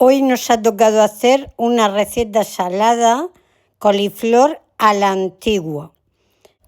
Hoy nos ha tocado hacer una receta salada, coliflor a la antigua,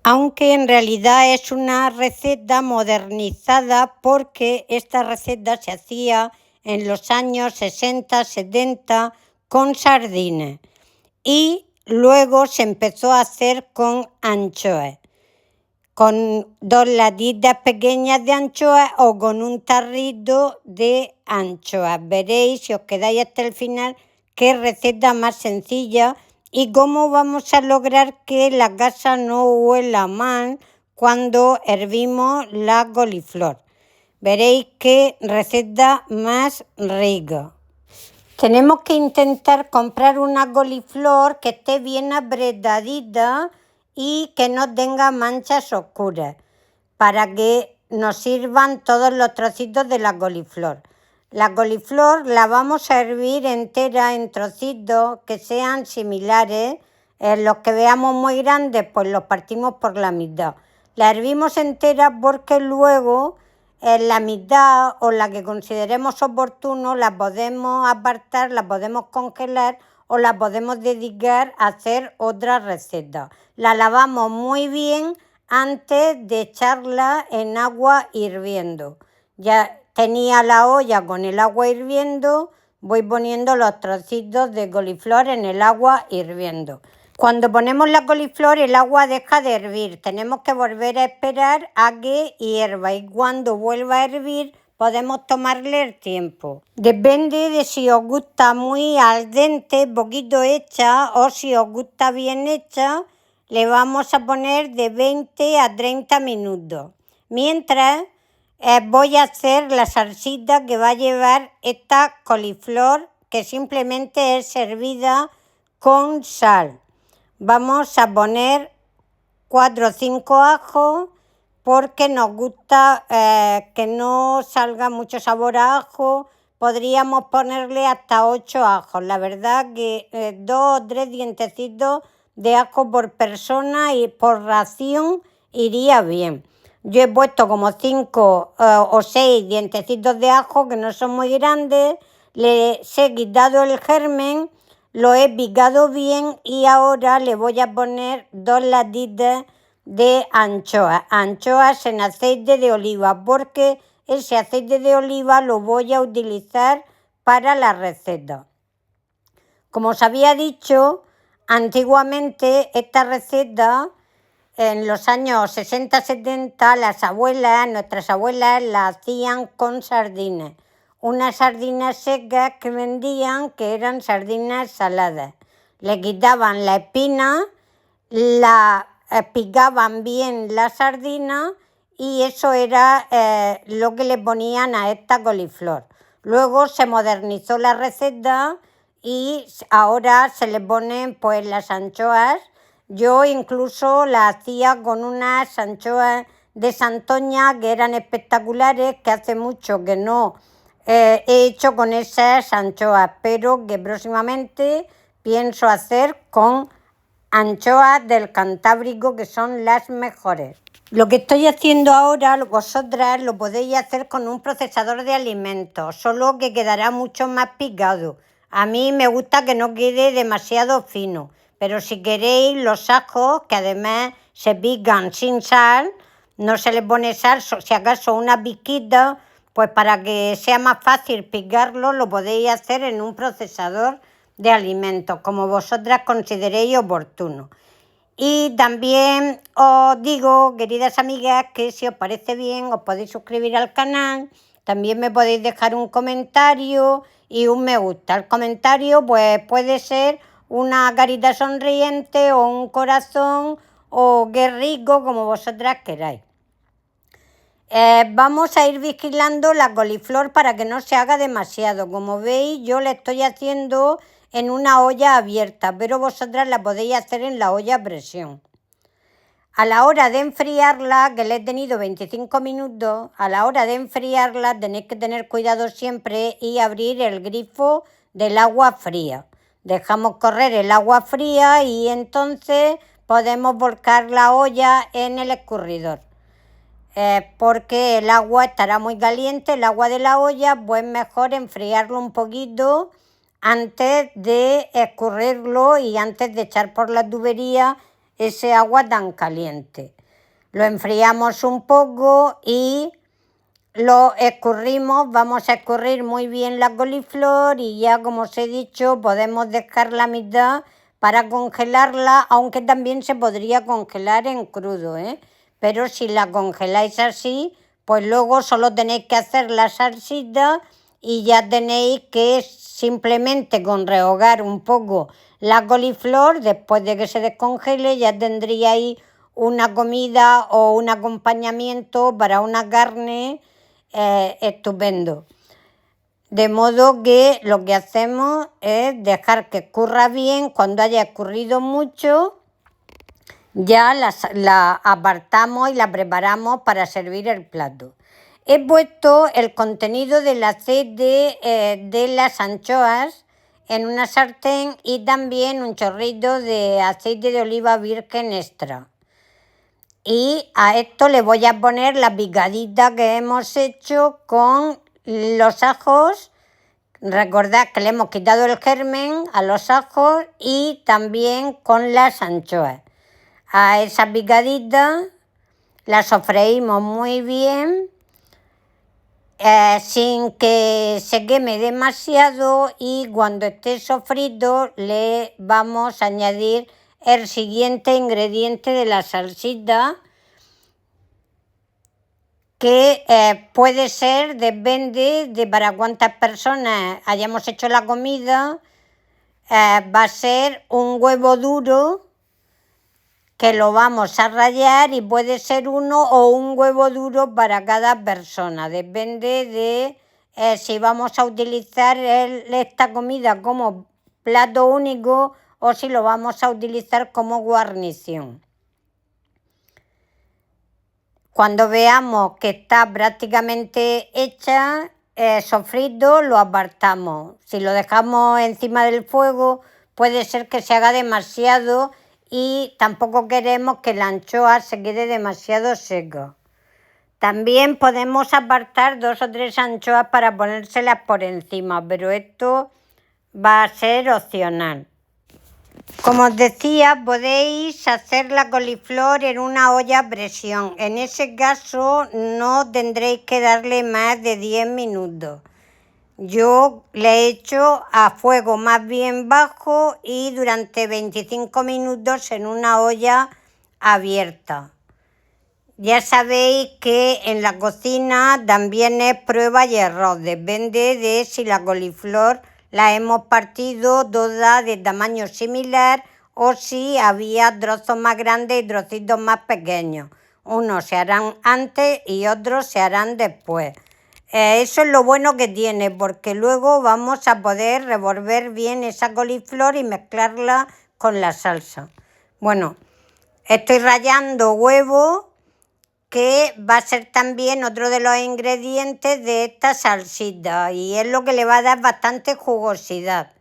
aunque en realidad es una receta modernizada porque esta receta se hacía en los años 60, 70 con sardines y luego se empezó a hacer con anchoas, con 2 latitas pequeñas de anchoas o con un tarrito de anchoas. Veréis, si os quedáis hasta el final, qué receta más sencilla y cómo vamos a lograr que la casa no huela mal cuando hervimos la coliflor. Veréis qué receta más rica. Tenemos que intentar comprar una coliflor que esté bien apretadita y que no tenga manchas oscuras para que nos sirvan todos los trocitos de la coliflor. La coliflor la vamos a hervir entera en trocitos que sean similares. Los que veamos muy grandes, pues los partimos por la mitad. La hervimos entera porque luego la mitad o la que consideremos oportuno la podemos apartar, la podemos congelar o la podemos dedicar a hacer otra receta. La lavamos muy bien antes de echarla en agua hirviendo. Ya tenía la olla con el agua hirviendo, voy poniendo los trocitos de coliflor en el agua hirviendo. Cuando ponemos la coliflor el agua deja de hervir, tenemos que volver a esperar a que hierva y cuando vuelva a hervir podemos tomarle el tiempo. Depende de si os gusta muy al dente, poquito hecha, o si os gusta bien hecha, le vamos a poner de 20 a 30 minutos. Mientras voy a hacer la salsita que va a llevar esta coliflor, que simplemente es servida con sal. Vamos a poner 4 o 5 ajos porque nos gusta que no salga mucho sabor a ajo. Podríamos ponerle hasta 8 ajos. La verdad que 2 o 3 dientecitos de ajo por persona y por ración iría bien. Yo he puesto como 5 o 6 dientecitos de ajo que no son muy grandes. Les he quitado el germen. Lo he picado bien y ahora le voy a poner 2 latitas de anchoas en aceite de oliva, porque ese aceite de oliva lo voy a utilizar para la receta. Como os había dicho, antiguamente esta receta, en los años 60-70, nuestras abuelas la hacían con sardines. Unas sardinas secas que vendían, que eran sardinas saladas. Le quitaban la espina, la picaban bien la sardina y eso era lo que le ponían a esta coliflor. Luego se modernizó la receta y ahora se le ponen pues las anchoas. Yo incluso la hacía con unas anchoas de Santoña que eran espectaculares, que hace mucho que no he hecho con esas anchoas, pero que próximamente pienso hacer con anchoas del Cantábrico, que son las mejores. Lo que estoy haciendo ahora, vosotras lo podéis hacer con un procesador de alimentos, solo que quedará mucho más picado. A mí me gusta que no quede demasiado fino, pero si queréis los ajos, que además se pican sin sal, no se le pone sal, si acaso una pizquita, pues para que sea más fácil picarlo, lo podéis hacer en un procesador de alimentos, como vosotras consideréis oportuno. Y también os digo, queridas amigas, que si os parece bien os podéis suscribir al canal, también me podéis dejar un comentario y un me gusta. El comentario pues puede ser una carita sonriente o un corazón o qué rico, como vosotras queráis. Vamos a ir vigilando la coliflor para que no se haga demasiado. Como veis, yo la estoy haciendo en una olla abierta, pero vosotras la podéis hacer en la olla a presión. A la hora de enfriarla, que le he tenido 25 minutos, a la hora de enfriarla tenéis que tener cuidado siempre y abrir el grifo del agua fría. Dejamos correr el agua fría y entonces podemos volcar la olla en el escurridor. Porque el agua estará muy caliente, el agua de la olla, pues mejor enfriarlo un poquito antes de escurrirlo y antes de echar por la tubería ese agua tan caliente. Lo enfriamos un poco y lo escurrimos, vamos a escurrir muy bien la coliflor y ya, como os he dicho, podemos dejar la mitad para congelarla, aunque también se podría congelar en crudo, Pero si la congeláis así, pues luego solo tenéis que hacer la salsita y ya tenéis que simplemente con rehogar un poco la coliflor, después de que se descongele, ya tendríais una comida o un acompañamiento para una carne estupendo. De modo que lo que hacemos es dejar que escurra bien. Cuando haya escurrido mucho, ya la apartamos y la preparamos para servir el plato. He puesto el contenido del aceite de las anchoas en una sartén y también un chorrito de aceite de oliva virgen extra. Y a esto le voy a poner la picadita que hemos hecho con los ajos. Recordad que le hemos quitado el germen a los ajos y también con las anchoas. A esa picadita la sofreímos muy bien sin que se queme demasiado, y cuando esté sofrito le vamos a añadir el siguiente ingrediente de la salsita, que puede ser, depende de para cuántas personas hayamos hecho la comida, va a ser un huevo duro que lo vamos a rallar, y puede ser uno o un huevo duro para cada persona, depende de si vamos a utilizar esta comida como plato único o si lo vamos a utilizar como guarnición. Cuando veamos que está prácticamente hecha, sofrito, lo apartamos. Si lo dejamos encima del fuego, puede ser que se haga demasiado y tampoco queremos que la anchoa se quede demasiado seca. También podemos apartar 2 o 3 anchoas para ponérselas por encima, pero esto va a ser opcional. Como os decía, podéis hacer la coliflor en una olla a presión. En ese caso no tendréis que darle más de 10 minutos. Yo le he hecho a fuego más bien bajo y durante 25 minutos en una olla abierta. Ya sabéis que en la cocina también es prueba y error. Depende de si la coliflor la hemos partido toda de tamaño similar o si había trozos más grandes y trocitos más pequeños. Unos se harán antes y otros se harán después. Eso es lo bueno que tiene, porque luego vamos a poder revolver bien esa coliflor y mezclarla con la salsa. Bueno, estoy rallando huevo, que va a ser también otro de los ingredientes de esta salsita y es lo que le va a dar bastante jugosidad.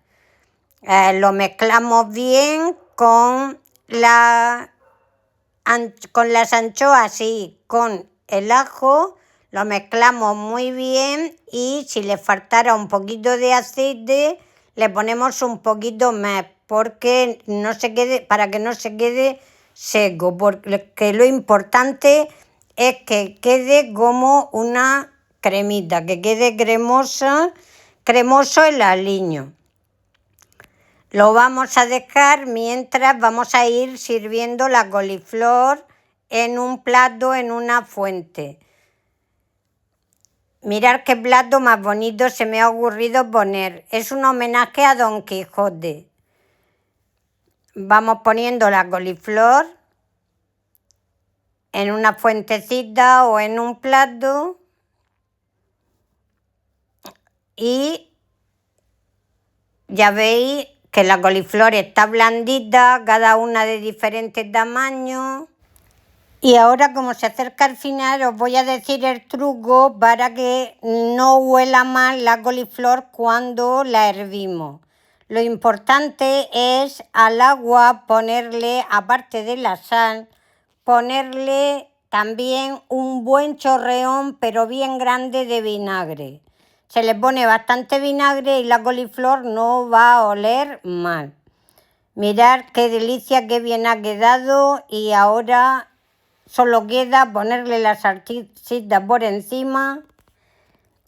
Lo mezclamos bien con las anchoas y con el ajo, lo mezclamos muy bien, y si le faltara un poquito de aceite le ponemos un poquito más porque no se quede, para que no se quede seco, porque lo importante es que quede como una cremita, que quede cremoso el aliño. Lo vamos a dejar mientras vamos a ir sirviendo la coliflor en un plato, en una fuente. Mirad qué plato más bonito se me ha ocurrido poner. Es un homenaje a Don Quijote. Vamos poniendo la coliflor en una fuentecita o en un plato y ya veis que la coliflor está blandita, cada una de diferente tamaño. Y ahora, como se acerca al final, os voy a decir el truco para que no huela mal la coliflor cuando la hervimos. Lo importante es al agua ponerle, aparte de la sal, ponerle también un buen chorreón, pero bien grande, de vinagre. Se le pone bastante vinagre y la coliflor no va a oler mal. Mirad qué delicia, qué bien ha quedado, y ahora solo queda ponerle la salsita por encima,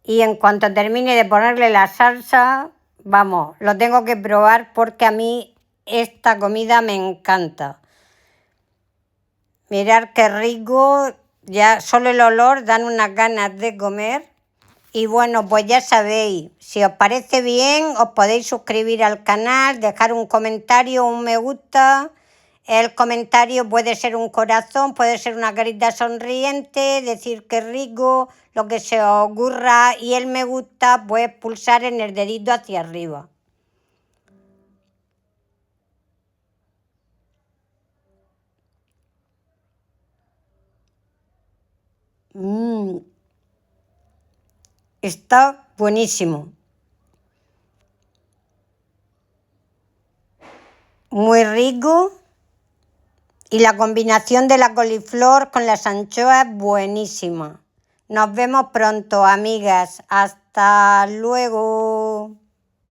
y en cuanto termine de ponerle la salsa, vamos, lo tengo que probar porque a mí esta comida me encanta. Mirad qué rico, ya solo el olor dan unas ganas de comer. Y bueno, pues ya sabéis, si os parece bien, os podéis suscribir al canal, dejar un comentario, un me gusta. El comentario puede ser un corazón, puede ser una carita sonriente, decir qué rico, lo que se os ocurra. Y el me gusta, pues pulsar en el dedito hacia arriba. Está buenísimo. Muy rico. Y la combinación de la coliflor con las anchoas es buenísima. Nos vemos pronto, amigas. Hasta luego.